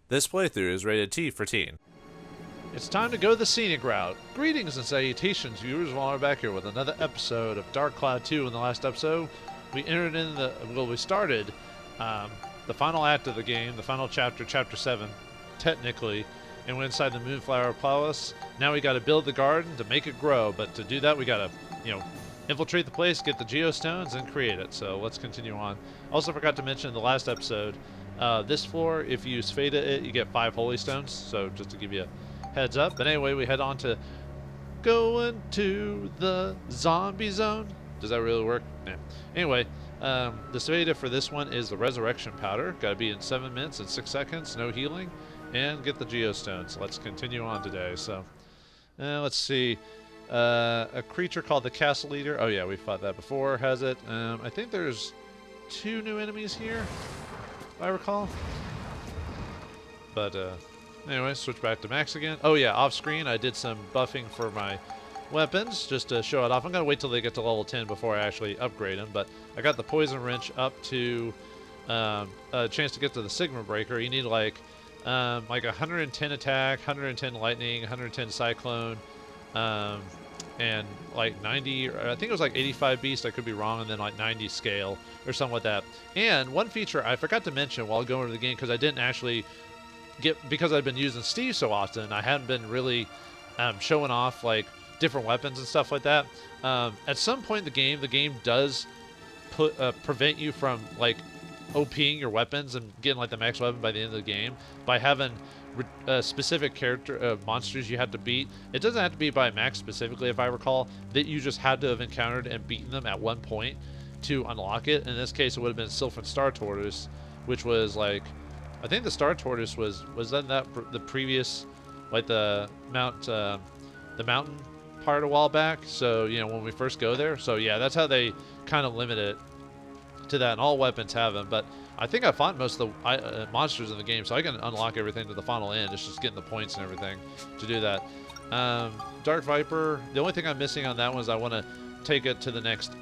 This playthrough is rated T for teen. It's time to go the scenic route. Greetings and salutations, viewers. While we're back here with another episode of Dark Cloud 2. In the last episode, we entered in we started the final act of the game, the final chapter, chapter 7, technically, and we're inside the Moonflower Palace. Now we got to build the garden to make it grow, but to do that, we got to, infiltrate the place, get the geostones, and create it. So let's continue on. Also forgot to mention in the last episode, this floor, if you Spheda it, you get 5 holy stones. So just to give you a heads up. But anyway, we head on to going to the zombie zone. Does that really work? Yeah. Anyway, the Spheda for this one is the resurrection powder. Got to be in 7 minutes and 6 seconds. No healing. And get the geostones. Let's continue on today. So, let's see. A creature called the Castle Leader. Oh yeah, we fought that before. Has it? I think there's 2 new enemies here, if I recall. But anyway, switch back to Max again. Oh yeah, off screen I did some buffing for my weapons just to show it off. I'm gonna wait till they get to level 10 before I actually upgrade them. But I got the poison wrench up to a chance to get to the Sigma breaker. You need like 110 attack, 110 lightning, 110 cyclone. And like 90, or I think it was like 85 beast, I could be wrong, and then like 90 scale or something like that. And one feature I forgot to mention while going to the game, because I didn't actually because I've been using Steve so often, I hadn't been really showing off like different weapons and stuff like that. At some point in the game does prevent you from like OPing your weapons and getting like the max weapon by the end of the game by having specific character monsters you had to beat. It doesn't have to be by max specifically, if I recall, that you just had to have encountered and beaten them at one point to unlock it. In this case, it would have been Sylphan Star Tortoise, which was like, I think the Star Tortoise was then the previous, like the mountain part a while back. So when we first go there. So yeah, that's how they kind of limit it to that, and all weapons have them. But I think I fought most of the monsters in the game, so I can unlock everything to the final end. It's just getting the points and everything to do that. Dark Viper, the only thing I'm missing on that one is I want to take it to the next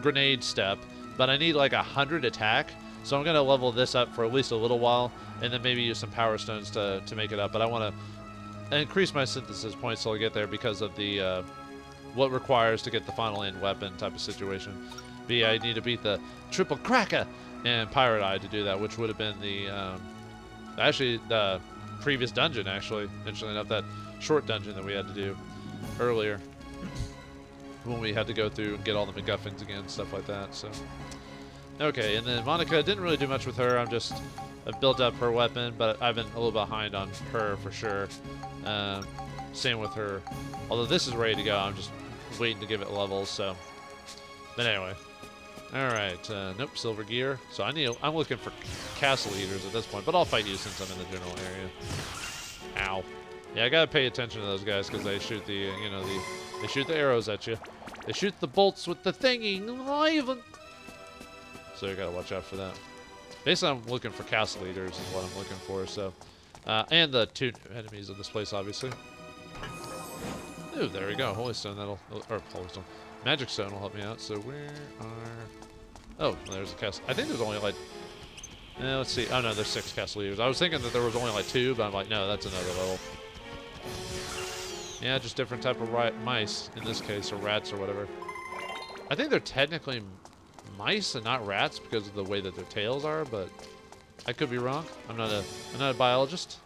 grenade step, but I need like 100 attack, so I'm going to level this up for at least a little while, and then maybe use some power stones to make it up. But I want to increase my synthesis points till I get there because of the what requires to get the final end weapon type of situation. But yeah, I need to beat the triple cracker and Pirate Eye to do that, which would have been the previous dungeon, actually. Interestingly enough, that short dungeon that we had to do earlier when we had to go through and get all the MacGuffins again, stuff like that. So, okay, and then Monica, didn't really do much with her. I've built up her weapon, but I've been a little behind on her for sure. Same with her. Although this is ready to go, I'm just waiting to give it levels. So, but anyway. All right, nope, silver gear. So I'm looking for castle leaders at this point, but I'll fight you since I'm in the general area. Ow. Yeah, I gotta pay attention to those guys because they shoot they shoot the arrows at you. They shoot the bolts with the thingy. So you gotta watch out for that. Basically, I'm looking for castle leaders is what I'm looking for. So, and the 2 enemies of this place, obviously. Ooh, there we go. Holy Stone, Holy Stone. Magic Stone will help me out. So where are... Oh, there's a castle. I think there's only like... let's see. Oh no, there's 6 castle leaders. I was thinking that there was only like 2, but I'm like, no, that's another level. Yeah, just different type of mice in this case, or rats or whatever. I think they're technically mice and not rats because of the way that their tails are, but I could be wrong. I'm not a biologist.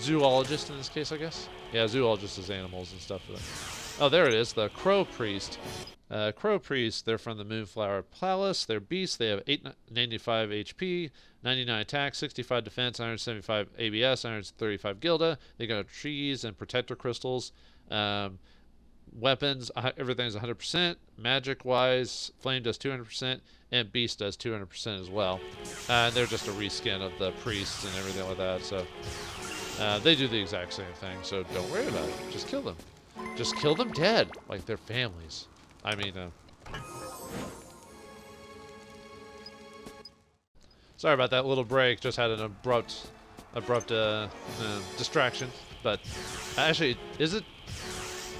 Zoologist in this case, I guess. Yeah, zoologist is animals and stuff. Oh, there it is, the Crow Priest. Crow Priest, they're from the Moonflower Palace. They're beasts. They have 895 HP, 99 attack, 65 defense, 175 ABS, 135 Gilda. They got trees and protector crystals. Weapons, everything's 100%. Magic-wise, Flame does 200%, and Beast does 200% as well. And they're just a reskin of the priests and everything like that. So they do the exact same thing, so don't worry about it. Just kill them. Just kill them dead, like their families. I mean, sorry about that little break. Just had an abrupt distraction. But actually, is it?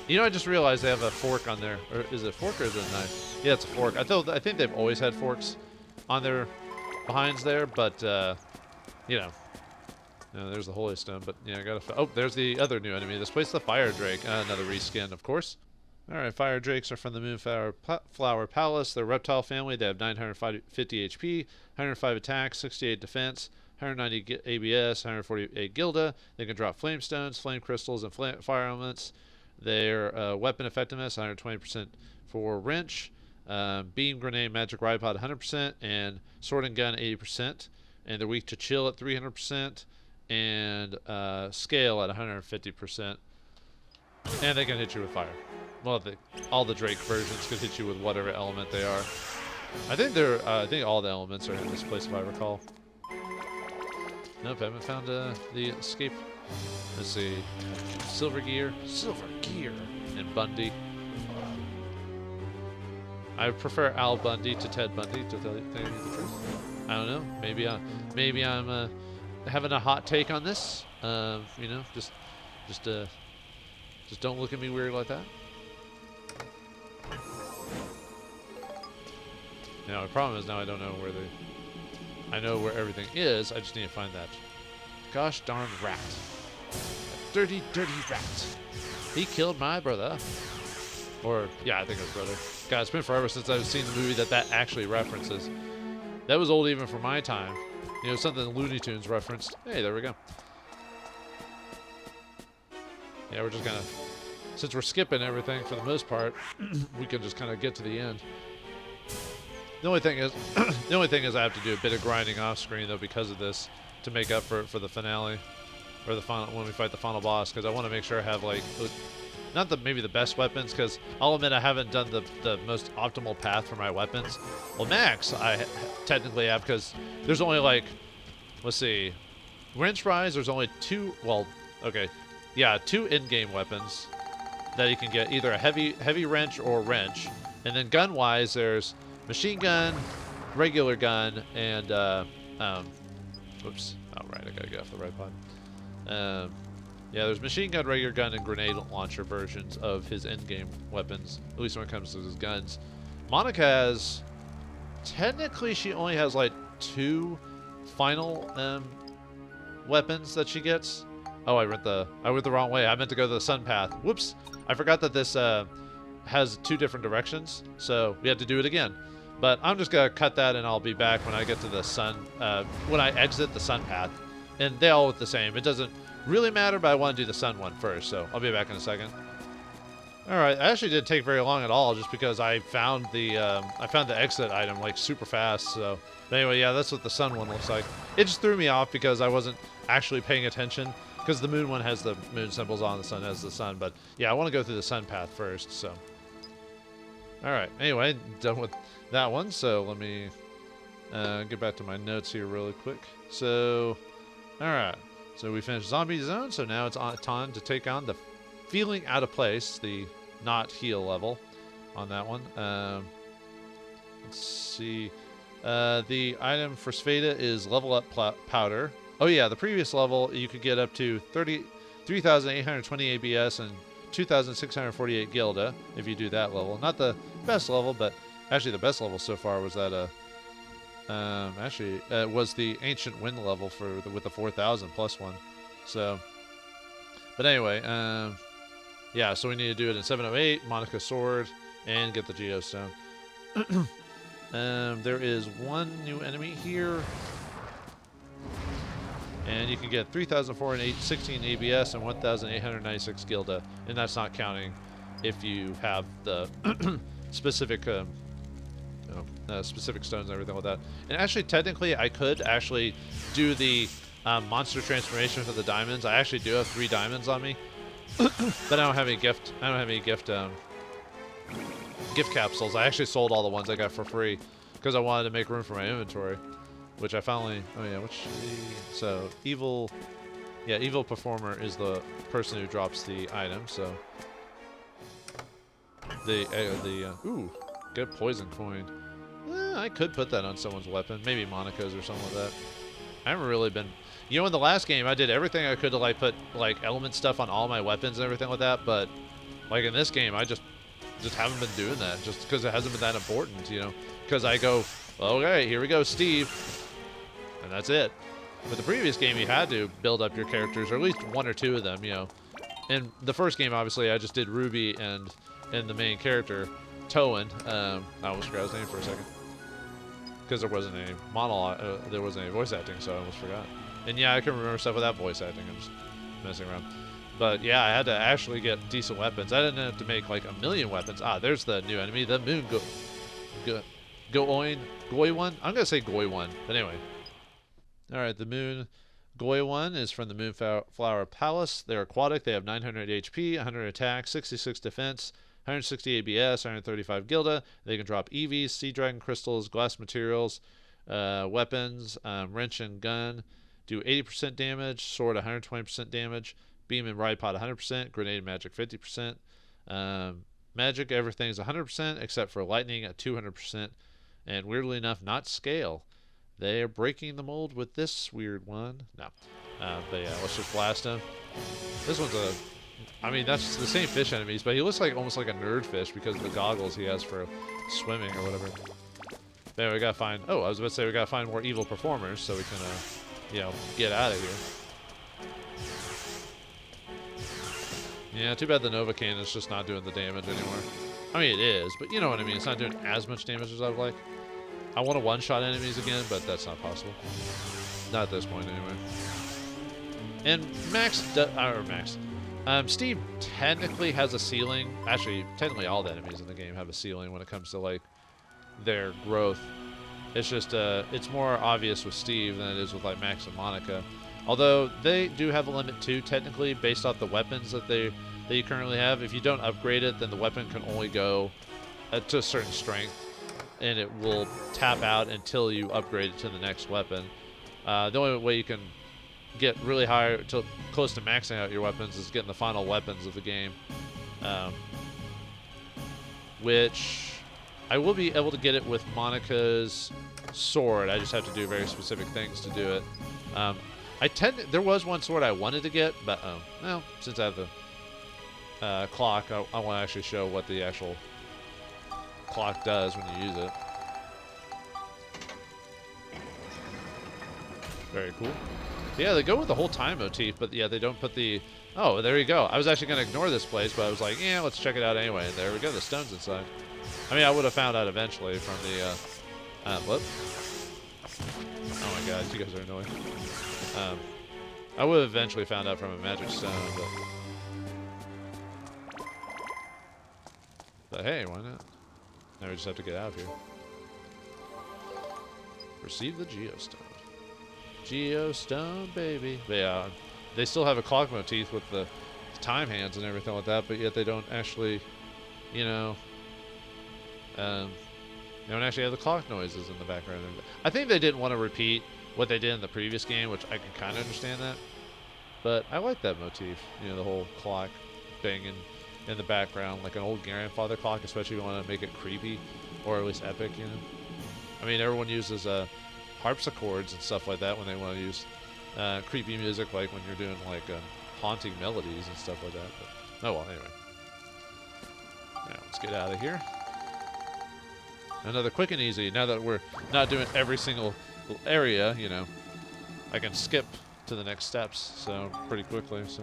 I just realized they have a fork on there. Or is it a fork or is it a knife? Yeah, it's a fork. I think they've always had forks on their behinds there, but No, there's the Holy Stone, but yeah, I gotta. Oh, there's the other new enemy. This place, the Fire Drake. Another reskin, of course. Alright, Fire Drakes are from the Moonflower Palace. They're a reptile family. They have 950 HP, 105 attack, 68 defense, 190 ABS, 148 Gilda. They can drop Flame Stones, Flame Crystals, and Fire Elements. Their weapon effectiveness, 120% for Wrench. Beam, Grenade, Magic Ride Pod, 100%. And Sword and Gun, 80%. And they're weak to Chill at 300%. And Scale at 150%. And they can hit you with fire. Well, all the Drake versions can hit you with whatever element they are. I think I think all the elements are in this place, if I recall. Nope, I haven't found the escape. Let's see, Silver Gear, and Bundy. I prefer Al Bundy to Ted Bundy, to tell you the truth. I don't know. Maybe I'm having a hot take on this. You know, just don't look at me weird like that. Now the problem is now I don't know where I know where everything is. I just need to find that gosh darn rat. That dirty rat. He killed my brother. Or yeah, I think it was brother. God, it's been forever since I've seen the movie that actually references. That was old even for my time. You know, something Looney Tunes referenced. Hey, there we go. Yeah, we're just gonna, since we're skipping everything for the most part, we can just kind of get to the end. The only thing is, I have to do a bit of grinding off screen though because of this to make up for the finale, or the final when we fight the final boss. Because I want to make sure I have like, not maybe the best weapons. Because I'll admit I haven't done the most optimal path for my weapons. Well, Max I technically have because there's only like, let's see, Wrench Rise. There's only two. Well, okay, yeah, two in-game weapons that you can get, either a heavy wrench or wrench, and then gun-wise there's machine gun, regular gun, and oops. Oh right, I gotta get off the right pod. Yeah, there's machine gun, regular gun, and grenade launcher versions of his in-game weapons. At least when it comes to his guns. Monica has, technically, she only has like 2 final weapons that she gets. Oh, I went the wrong way. I meant to go the sun path. Whoops! I forgot that this has 2 different directions, so we had to do it again. But I'm just gonna cut that, and I'll be back when I get to the sun. When I exit the sun path, and they all look the same. It doesn't really matter, but I want to do the sun one first, so I'll be back in a second. All right, I actually didn't take very long at all, just because I found the exit item like super fast. So, but anyway, yeah, that's what the sun one looks like. It just threw me off because I wasn't actually paying attention. Because the moon one has the moon symbols on, the sun has the sun. But yeah, I want to go through the sun path first. So, all right. Anyway, done with that one. So let me get back to my notes here really quick. So, all right. So we finished Zombie Zone. So now it's time to take on the Feeling Out of Place, the not heal level on that one. Let's see. The item for Sveta is Level Up Powder. Oh yeah, the previous level you could get up to 3,820 ABS and 2,648 Gilda if you do that level. Not the best level, but actually the best level so far was that was the Ancient Wind level with the 4,000 plus one. So, but anyway, yeah. So we need to do it in 708, Monica Sword, and get the Geostone. There is one new enemy here. And you can get 3,416 ABS and 1,896 Gilda, and that's not counting if you have the specific specific stones and everything like that. And actually, technically, I could actually do the monster transformation for the diamonds. I actually do have 3 diamonds on me, but I don't have any gift. I don't have any gift capsules. I actually sold all the ones I got for free because I wanted to make room for my inventory. Which I finally, so evil performer is the person who drops the item. So ooh, good poison coin. I could put that on someone's weapon, maybe Monica's or something like that. I haven't really been, in the last game I did everything I could to like put like element stuff on all my weapons and everything like that. But like in this game, I just haven't been doing that just because it hasn't been that important, Because I go, okay, here we go, Steve. And that's it. With the previous game, you had to build up your characters, or at least one or two of them, you know. In the first game, obviously, I just did Ruby and the main character, Toan. I almost forgot his name for a second. Because there wasn't any monologue, there wasn't any voice acting, so I almost forgot. And yeah, I can remember stuff without voice acting. I'm just messing around. But yeah, I had to actually get decent weapons. I didn't have to make like a million weapons. Ah, there's the new enemy, the Moon Goy1. I'm gonna say Goy1, but anyway. All right, the Moon Goy1 is from the Moonflower Palace. They're aquatic. They have 900 HP, 100 attack, 66 defense, 160 ABS, 135 Gilda. They can drop EVs, Sea Dragon crystals, glass materials, weapons, wrench and gun. Do 80% damage, sword 120% damage, beam and ride pod 100%, grenade and magic 50%. Magic, everything's 100% except for lightning at 200%. And weirdly enough, not scale. They are breaking the mold with this weird one. No. But yeah, let's just blast him. This one's I mean, that's the same fish enemies, but he looks like almost like a nerd fish because of the goggles he has for swimming or whatever. There, we gotta find... Oh, I was about to say we gotta find more evil performers so we can, you know, get out of here. Yeah, too bad the Nova Cannon's just not doing the damage anymore. I mean, it is, but you know what I mean. It's not doing as much damage as I'd like. I want to one-shot enemies again, but that's not possible. Not at this point, anyway. And Steve technically has a ceiling. Actually, technically all the enemies in the game have a ceiling when it comes to, like, their growth. It's just, it's more obvious with Steve than it is with, like, Max and Monica. Although, they do have a limit, too, technically, based off the weapons that you currently have. If you don't upgrade it, then the weapon can only go to a certain strength, and it will tap out until you upgrade it to the next weapon. The only way you can get really high, close to maxing out your weapons, is getting the final weapons of the game. Which I will be able to get it with Monica's sword. I just have to do very specific things to do it. There was one sword I wanted to get, but well, since I have the clock, I want to actually show what the actual clock does when you use it. Very cool. Yeah, they go with the whole time motif, but yeah, they don't put the... Oh, there you go. I was actually going to ignore this place, but I was like, yeah, let's check it out anyway. And there we go, the stone's inside. I mean, I would have found out eventually from the... Whoop. Oh my god, you guys are annoying. I would have eventually found out from a magic stone, but hey, why not? Now we just have to get out of here. Receive the Geostone. Geostone, baby. But yeah, they still have a clock motif with the time hands and everything like that, but yet they don't actually, you know, they don't actually have the clock noises in the background. I think they didn't want to repeat what they did in the previous game, which I can kind of understand that. But I like that motif, you know, the whole clock banging in the background, like an old grandfather clock, especially if you want to make it creepy, or at least epic, you know. I mean, everyone uses harpsichords and stuff like that when they want to use creepy music, like when you're doing like haunting melodies and stuff like that. But, oh well, anyway. Now let's get out of here. Another quick and easy. Now that we're not doing every single area, you know, I can skip to the next steps so pretty quickly. So.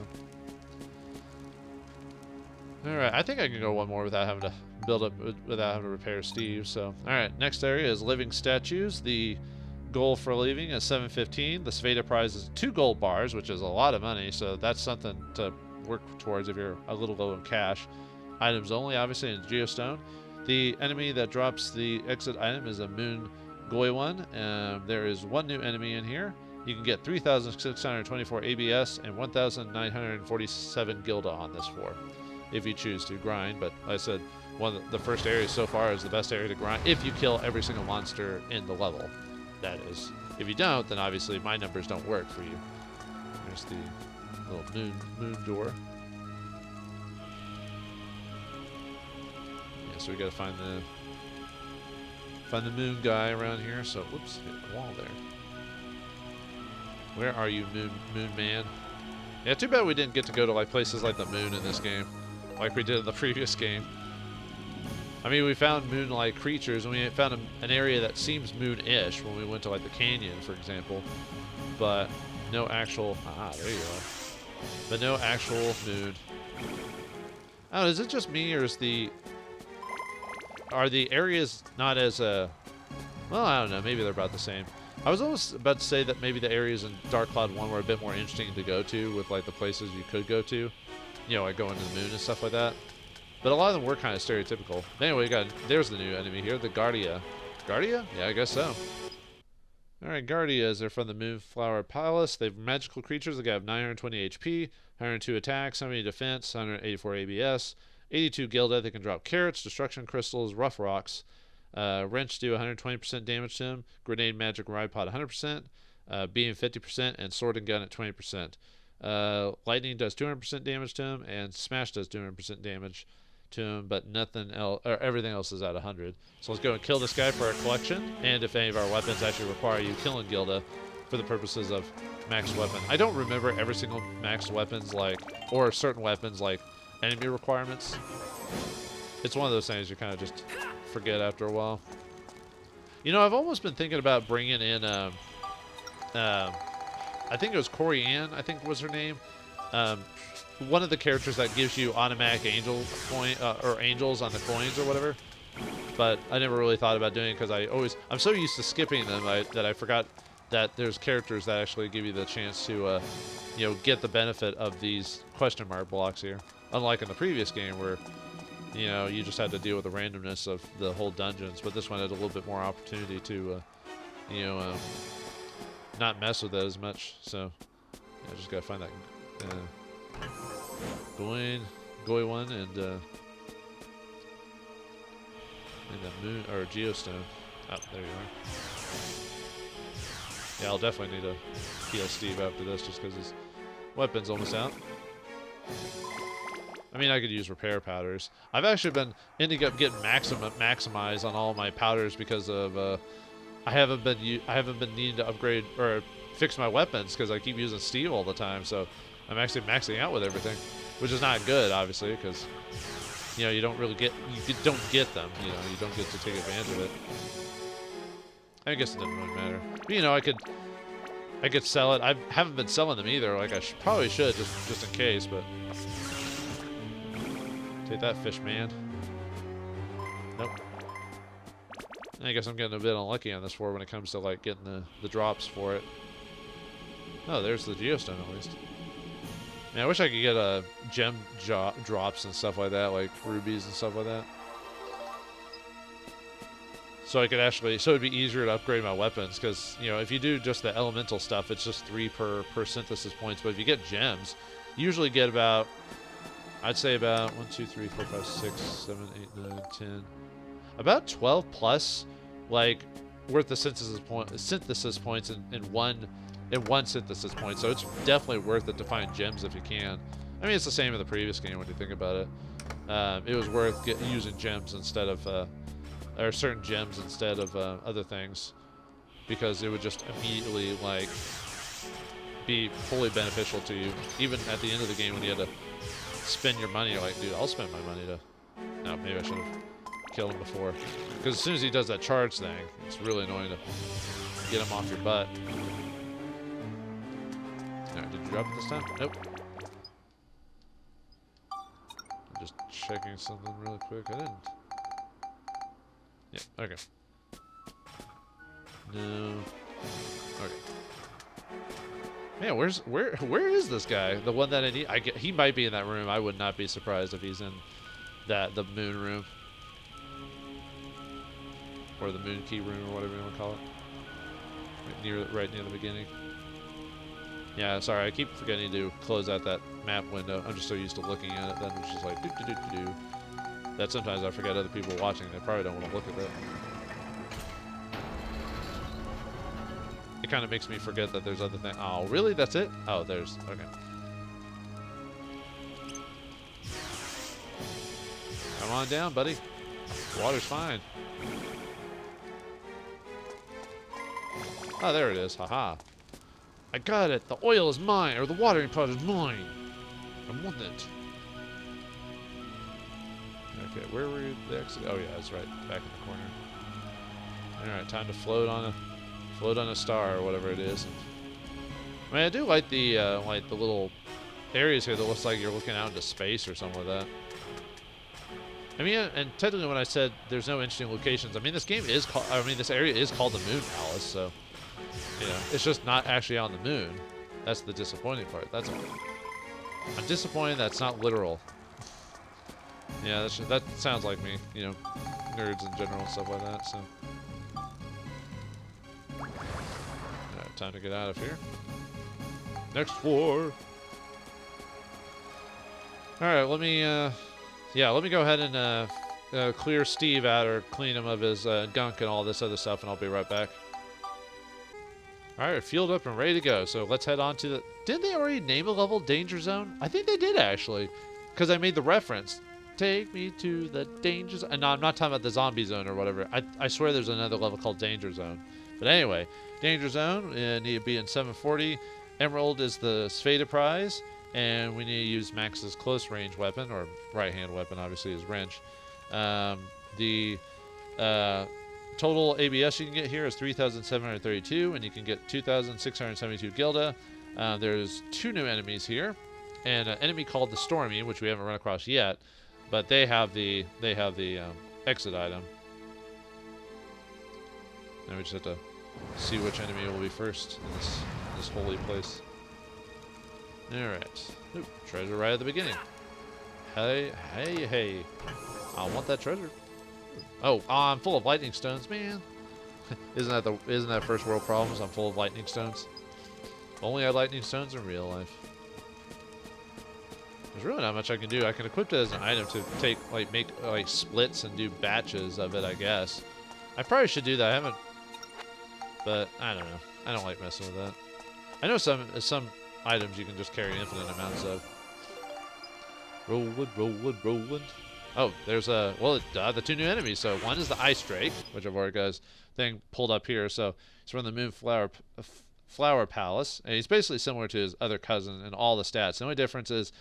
Alright, I think I can go one more without having to build up, without having to repair Steve. So, alright, next area is living statues. The goal for leaving is 715. The Sveta prize is 2 gold bars, which is a lot of money, so that's something to work towards if you're a little low in cash. Items only, obviously, in Geostone. The enemy that drops the exit item is a Moon Goy1. There is 1 new enemy in here. You can get 3,624 ABS and 1,947 Gilda on this floor, if you choose to grind. But like I said, one of the first areas so far is the best area to grind if you kill every single monster in the level. That is. If you don't, then obviously my numbers don't work for you. There's the little moon door. Yeah, so we gotta find the moon guy around here. So whoops, hit the wall there. Where are you, moon man? Yeah, too bad we didn't get to go to like places like the moon in this game, like we did in the previous game. I mean, we found moon-like creatures, and we found an area that seems moon-ish when we went to like the canyon, for example. but no actual. There you go. But no actual moon. I don't know, is it just me, or are the areas not as well, I don't know, maybe they're about the same. I was almost about to say that maybe the areas in Dark Cloud 1 were a bit more interesting to go to, with like the places you could go to, you know, like going to the moon and stuff like that. But a lot of them were kind of stereotypical. Anyway, there's the new enemy here, the Guardia. Guardia? Yeah, I guess so. Alright, Guardias are from the Moonflower Palace. They're magical creatures. They have 920 HP, 102 attack, 70 defense, 184 ABS, 82 gilded. They can drop carrots, destruction crystals, rough rocks. Wrench do 120% damage to him. Grenade magic ride pod 100%. Beam 50%, and sword and gun at 20%. Lightning does 200% damage to him, and smash does 200% damage to him, but nothing else, or everything else is at 100. So let's go and kill this guy for our collection, and if any of our weapons actually require you killing Gilda for the purposes of max weapon. I don't remember every single max weapons, like, or certain weapons, like enemy requirements. It's one of those things you kind of just forget after a while. You know, I've almost been thinking about bringing in, I think it was Corianne, I think was her name. One of the characters that gives you automatic angel coin, or angels on the coins or whatever. But I never really thought about doing it because I'm so used to skipping them that I forgot that there's characters that actually give you the chance to, you know, get the benefit of these question mark blocks here. Unlike in the previous game where, you know, you just had to deal with the randomness of the whole dungeons. But this one had a little bit more opportunity to, you know, not mess with it as much. So I just gotta find that Goi one and the moon or geostone. Oh, there you are. Yeah, I'll definitely need to heal Steve after this just because his weapon's almost out. I mean, I could use repair powders. I've actually been ending up getting maximized on all my powders because of I haven't been needing to upgrade or fix my weapons because I keep using Steve all the time. So I'm actually maxing out with everything, which is not good, obviously, because you know you don't get them. You know, you don't get to take advantage of it. I guess it doesn't really matter. But, you know, I could sell it. I haven't been selling them either. Like I probably should, just in case. But take that, fish man. Nope. I guess I'm getting a bit unlucky on this floor when it comes to like getting the drops for it. Oh, there's the geostone at least. Man, I wish I could get gem drops and stuff like that, like rubies and stuff like that. So I could actually, so it'd be easier to upgrade my weapons, because, you know, if you do just the elemental stuff, it's just 3 per synthesis points. But if you get gems, you usually get about, I'd say about 1, 2, 3, 4, 5, 6, 7, 8, 9, 10, about 12 plus, like, worth of synthesis points in one synthesis point. So it's definitely worth it to find gems if you can. I mean, it's the same in the previous game when you think about it. It was worth using gems instead of, or certain gems instead of other things, because it would just immediately like be fully beneficial to you. Even at the end of the game when you had to spend your money, you're like, dude, I'll spend my money to. No, maybe I should have killed him before, because as soon as he does that charge thing, it's really annoying to get him off your butt. Alright, did you drop it this time? Nope. I'm just checking something really quick. I didn't. Yeah, okay. No. Okay. Man, where is this guy? The one that I need? He might be in that room. I would not be surprised if he's in the moon room. Or the moon key room, or whatever you want to call it. Right near the beginning. Yeah, sorry, I keep forgetting to close out that map window. I'm just so used to looking at it that it's just like do. That sometimes I forget other people watching. They probably don't want to look at that. It kind of makes me forget that there's other things. Oh, really? That's it? Oh, there's... Okay. Come on down, buddy. The water's fine. Oh, there it is. Haha. I got it. The oil is mine, or the watering pot is mine. I want it. Okay, where were the exit? Oh yeah, that's right, back in the corner. All right, time to float on a star or whatever it is, and I mean, I do like the little areas here that looks like you're looking out into space or something like that. I mean, and technically when I said there's no interesting locations, I mean, this game is called, I mean, this area is called the Moon Palace, so, you know, it's just not actually on the moon. That's the disappointing part. That's all. I'm disappointed that's not literal. Yeah, that sounds like me, you know, nerds in general and stuff like that, so. Alright, time to get out of here. Next floor. Alright, let me go ahead and clear Steve out or clean him of his gunk and all this other stuff, and I'll be right back. Alright, fueled up and ready to go. So let's head on to the... Didn't they already name a level Danger Zone? I think they did, actually. Because I made the reference. Take me to the Danger Zone. And no, I'm not talking about the Zombie Zone or whatever. I swear there's another level called Danger Zone. But anyway, Danger Zone, need to be in 740. Emerald is the Sveta prize. And we need to use Max's close range weapon, or right-hand weapon, obviously, is wrench. Total ABS you can get here is 3,732, and you can get 2,672 Gilda. There's 2 new enemies here, and an enemy called the Stormy, which we haven't run across yet, but they have the exit item. Now we just have to see which enemy will be first in this holy place. Alright. Treasure right at the beginning. Hey, hey, hey. I want that treasure. Oh, I'm full of lightning stones, man. Isn't that first world problems? I'm full of lightning stones. If only I had lightning stones in real life. There's really not much I can do. I can equip it as an item to make splits and do batches of it, I guess. I probably should do that. I haven't, but I don't know. I don't like messing with that. I know some items you can just carry infinite amounts of. Rolling, rolling, rolling. Oh, there's the 2 new enemies. So one is the Ice Drake, which I've already got his thing pulled up here. So it's from the Moonflower Palace, and he's basically similar to his other cousin in all the stats. The only difference is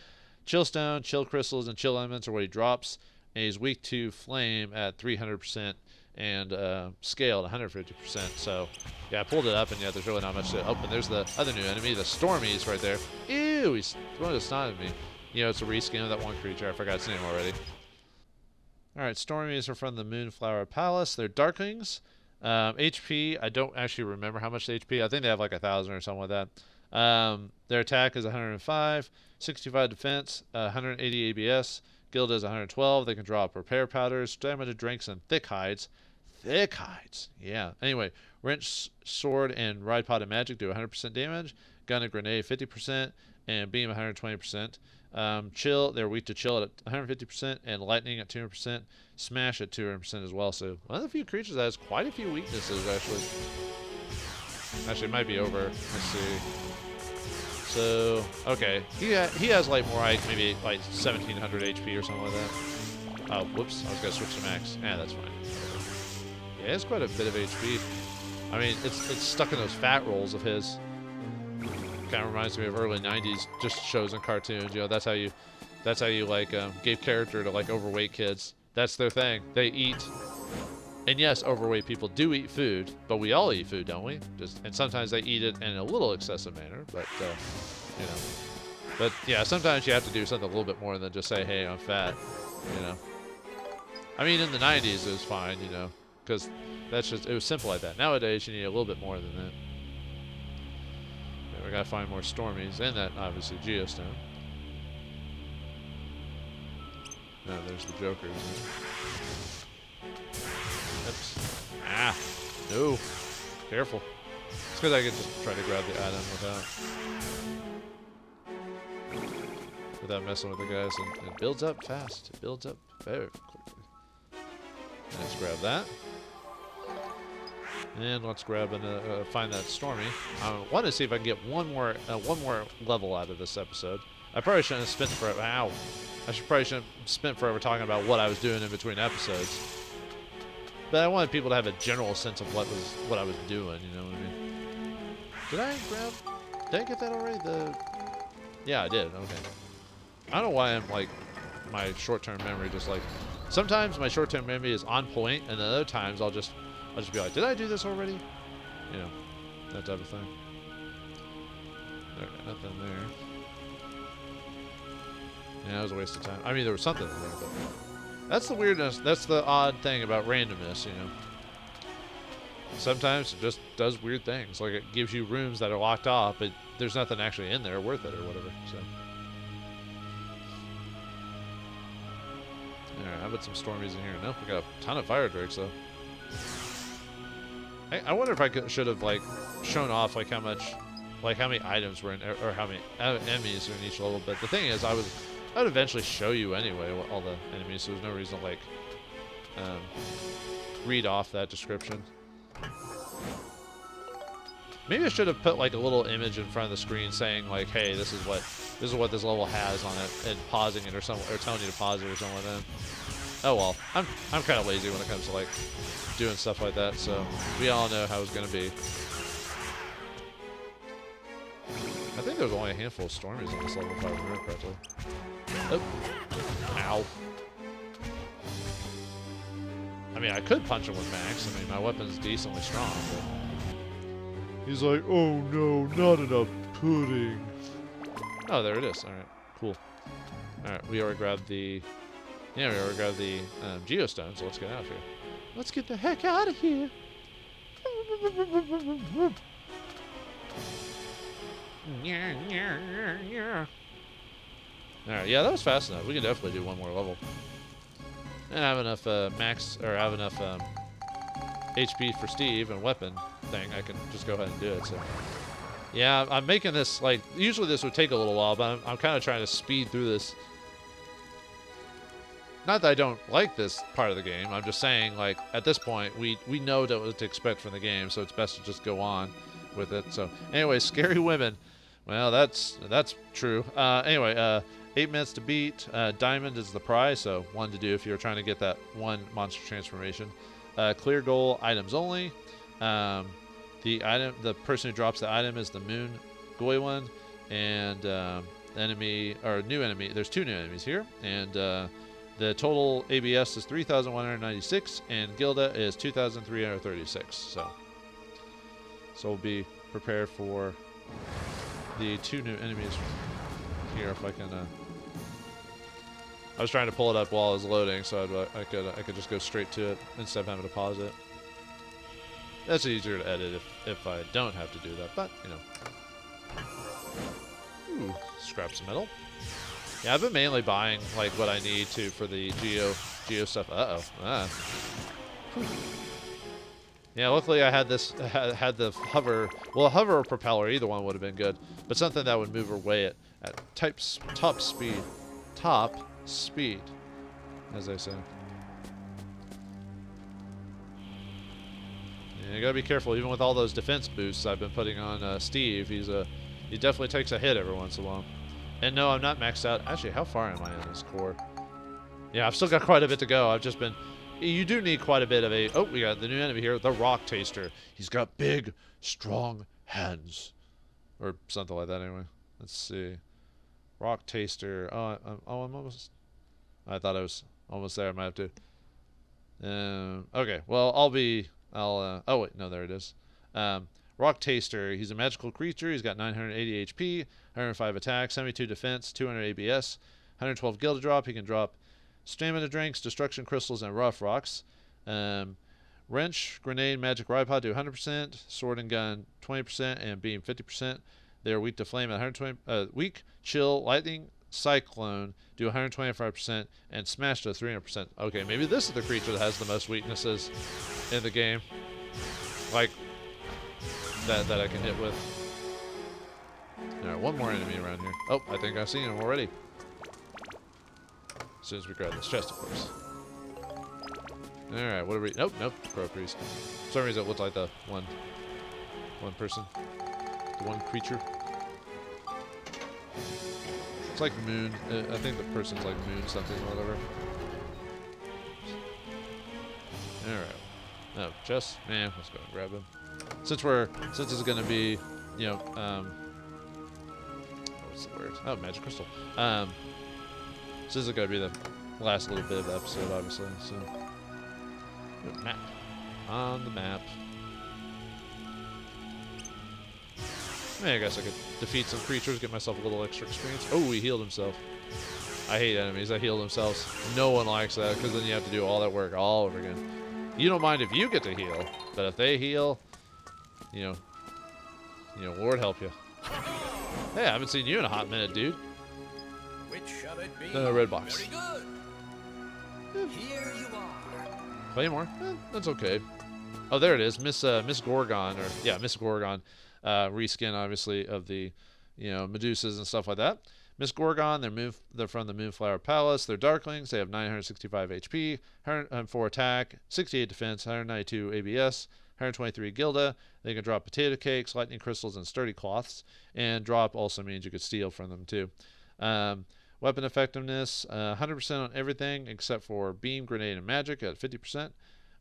Chill Stone, Chill Crystals, and Chill Elements are what he drops, and he's weak to Flame at 300% and Scale at 150%. So yeah, I pulled it up, and yeah, there's really not much to open. There's the other new enemy, the Stormies, right there. Ew, he's throwing a snot at me. You know, it's a reskin of that one creature. I forgot its name already. Alright, Stormies are from the Moonflower Palace. They're Darklings. HP, I don't actually remember how much HP. I think they have like 1,000 or something like that. Their attack is 105, 65 defense, 180 ABS. Guild is 112. They can drop repair powders, stamina drinks, and thick hides. Thick hides, yeah. Anyway, Wrench, Sword, and Ride Pod and Magic do 100% damage. Gun and Grenade 50%, and Beam 120%. Chill, they're weak to Chill at 150%, and Lightning at 200%, Smash at 200% as well. So one of the few creatures that has quite a few weaknesses, actually. Actually, it might be over. Let's see. So, okay. He has like more, like maybe like 1,700 HP or something like that. Oh, whoops. I was going to switch to max. Yeah, that's fine. Yeah, it's quite a bit of HP. I mean, it's stuck in those fat rolls of his. Kind of reminds me of early 90s just shows and cartoons. You know, that's how you like gave character to like overweight kids. That's their thing. They eat. And yes, overweight people do eat food, but we all eat food, don't we? And sometimes they eat it in a little excessive manner, but you know. But yeah, sometimes you have to do something a little bit more than just say, "Hey, I'm fat." You know. I mean, in the 90s it was fine, you know, because it was simple like that. Nowadays you need a little bit more than that. We gotta find more Stormies, and that obviously Geostone. No, there's the Joker. Oops. Ah, no. Careful. It's because I can just try to grab the item without messing with the guys, and it builds up fast. It builds up very quickly. And let's grab that. And let's grab and find that Stormy. I want to see if I can get one more level out of this episode. I probably shouldn't have spent forever. Ow! Probably shouldn't have spent forever talking about what I was doing in between episodes. But I wanted people to have a general sense of what I was doing. You know what I mean? Did I get that already? Yeah, I did. Okay. I don't know why I'm like my short-term memory just like. Sometimes my short-term memory is on point, and then other times I'll just be like, did I do this already? You know, that type of thing. Nothing there. Yeah, that was a waste of time. I mean, there was something in there, but that's the weirdness. That's the odd thing about randomness, you know. Sometimes it just does weird things. Like, it gives you rooms that are locked off, but there's nothing actually in there worth it or whatever, so. Alright, how about some stormies in here? Nope, we got a ton of fire drakes, though. I wonder if I should have, like, shown off, like, how many items were in, or how many enemies are in each level, but the thing is, I would eventually show you anyway all the enemies, so there's no reason to, like, read off that description. Maybe I should have put, like, a little image in front of the screen saying, like, hey, this is what this level has on it, and pausing it or telling you to pause it or something like that. Oh well, I'm kind of lazy when it comes to, like, doing stuff like that, so we all know how it's gonna be. I think there's only a handful of stormies in this level, if I remember correctly. Oh. Ow. I mean, I could punch him with Max. I mean, my weapon's decently strong, but... He's like, oh no, not enough pudding. Oh, there it is. Alright, cool. Alright, we already grabbed the... Yeah, we already grabbed the geostone, so let's get out of here. Let's get the heck out of here! Alright, yeah, that was fast enough. We can definitely do one more level. And I have enough HP for Steve and weapon thing. I can just go ahead and do it. So, yeah, I'm making this, like, usually this would take a little while, but I'm kind of trying to speed through this. Not that I don't like this part of the game. I'm just saying, like, at this point, we know what to expect from the game, so it's best to just go on with it. So, anyway, scary women. Well, that's true. Anyway, 8 minutes to beat. Diamond is the prize, so 1 to do if you're trying to get that 1 monster transformation. Clear goal, items only. The person who drops the item is the moon Goywan, and new enemy. There's 2 new enemies here, and the total ABS is 3,196, and Gilda is 2,336. So we'll be prepared for the 2 new enemies here. If I can, I was trying to pull it up while I was loading, so I could just go straight to it instead of having to pause it. That's easier to edit if I don't have to do that, but you know. Ooh, scraps of metal. Yeah, I've been mainly buying, like, what I need to for the geo stuff. Yeah, luckily I had had the hover. Well, a hover or propeller, either one would have been good, but something that would move away at top speed, as they say. Yeah, you gotta be careful, even with all those defense boosts I've been putting on Steve. He definitely takes a hit every once in a while. And no, I'm not maxed out. Actually, how far am I in this core? Yeah, I've still got quite a bit to go. I've just been... You do need quite a bit of a... Oh, we got the new enemy here, the Rock Taster. He's got big, strong hands. Or something like that, anyway. Let's see. Rock Taster. Oh, I'm almost... I thought I was almost there. I might have to... okay, well, oh, wait, no, there it is. Rock Taster. He's a magical creature. He's got 980 HP, 105 attack, 72 defense, 200 ABS, 112 gilda drop. He can drop stamina drinks, destruction crystals, and rough rocks. Wrench, grenade, magic ride pod do 100%, sword and gun 20%, and beam 50%. They are weak to flame at 120. Weak, chill, lightning, cyclone do 125%, and smash to 300%. Okay, maybe this is the creature that has the most weaknesses in the game. Like, that I can hit with. Alright, one more enemy around here. Oh, I think I've seen him already. As soon as we grab this chest, of course. Alright, what are we... Nope, Crow Priest. For some reason it looked like the one person. The one creature. It's like Moon. I think the person's like Moon something or whatever. Alright. Oh, chest? Man, let's go and grab him. Since it's gonna be, you know, what's the word? Oh, magic crystal. This is gonna be the last little bit of the episode, obviously. So, map on the map. I guess I could defeat some creatures, get myself a little extra experience. Oh, he healed himself. I hate enemies that heal themselves. No one likes that, because then you have to do all that work all over again. You don't mind if you get to heal, but if they heal, you know, Lord help you. Hey, I haven't seen you in a hot minute, dude. Which shall it be? Red box. Very good. Here you are. Claymore? That's okay. Oh, there it is. Miss Gorgon, or yeah, Miss Gorgon, reskin obviously of the, Medusas and stuff like that. Miss Gorgon, they're from the Moonflower Palace. They're Darklings. They have 965 HP, 104 attack, 68 defense, 192 ABS, 123 Gilda. They can drop potato cakes, lightning crystals, and sturdy cloths. And drop also means you could steal from them too. Weapon effectiveness, 100% on everything except for beam, grenade, and magic at 50%.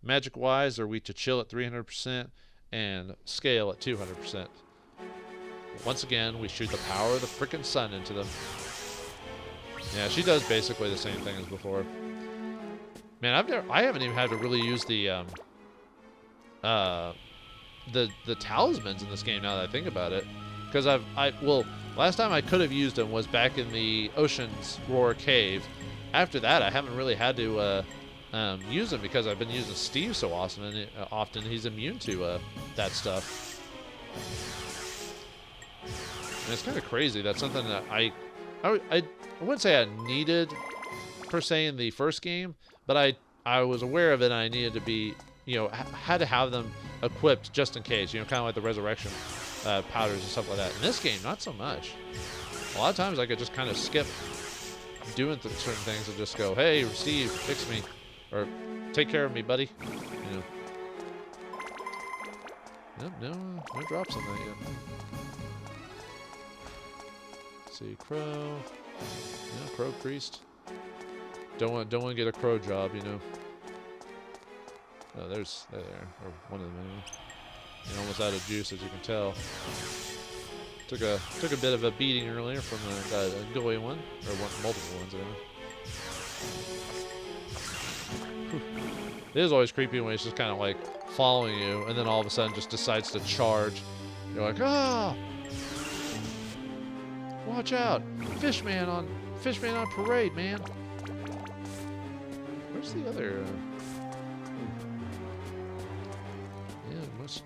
Magic-wise, they're weak to chill at 300% and scale at 200%. Once again, we shoot the power of the frickin' sun into them. Yeah, she does basically the same thing as before. Man, I haven't even had to really use the talismans in this game now that I think about it. Because last time I could have used them was back in the Ocean's Roar Cave. After that, I haven't really had to use them because I've been using Steve so often he's immune to that stuff. And it's kind of crazy. That's something that I wouldn't say I needed per se in the first game, but I was aware of it and I needed to be, had to have them equipped just in case, kind of like the resurrection powders and stuff like that. In this game, not so much. A lot of times I could just kind of skip doing certain things and just go, hey, Steve, fix me. Or take care of me, buddy. No drops on that yet. Let's see, crow. Yeah, crow priest. Don't want to get a crow job, Oh, there's there, or one of them anyway. Almost out of juice, as you can tell. Took a bit of a beating earlier from the Goy one, or multiple ones anyway. It is always creepy when it's just kind of like following you, and then all of a sudden just decides to charge. You're like, ah! Watch out! Fishman on parade, man. Where's the other? Yeah, most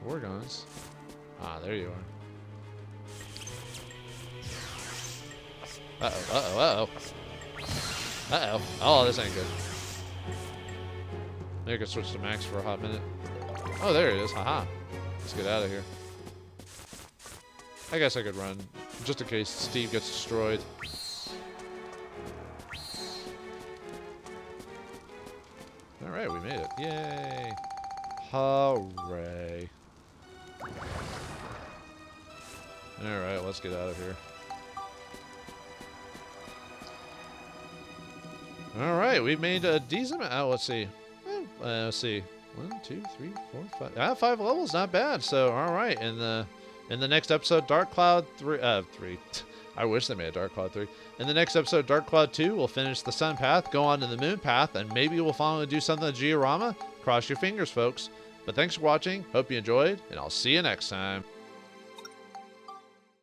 Gorgons. Ah, there you are. Uh-oh. Oh, this ain't good. Maybe I could switch to max for a hot minute. Oh, there it is. Haha. Let's get out of here. I guess I could run, just in case Steve gets destroyed. Alright, we made it. Yay! Hooray. Alright, let's get out of here. Alright, we've made a decent amount. Oh, let's see. Let's see. 1, 2, 3, 4, 5. 5 levels, not bad. So, alright. In the next episode, Dark Cloud 3. I wish they made a Dark Cloud 3. In the next episode, Dark Cloud 2, we'll finish the Sun Path, go on to the Moon Path, and maybe we'll finally do something with Giorama. Cross your fingers, folks. But thanks for watching. Hope you enjoyed, and I'll see you next time.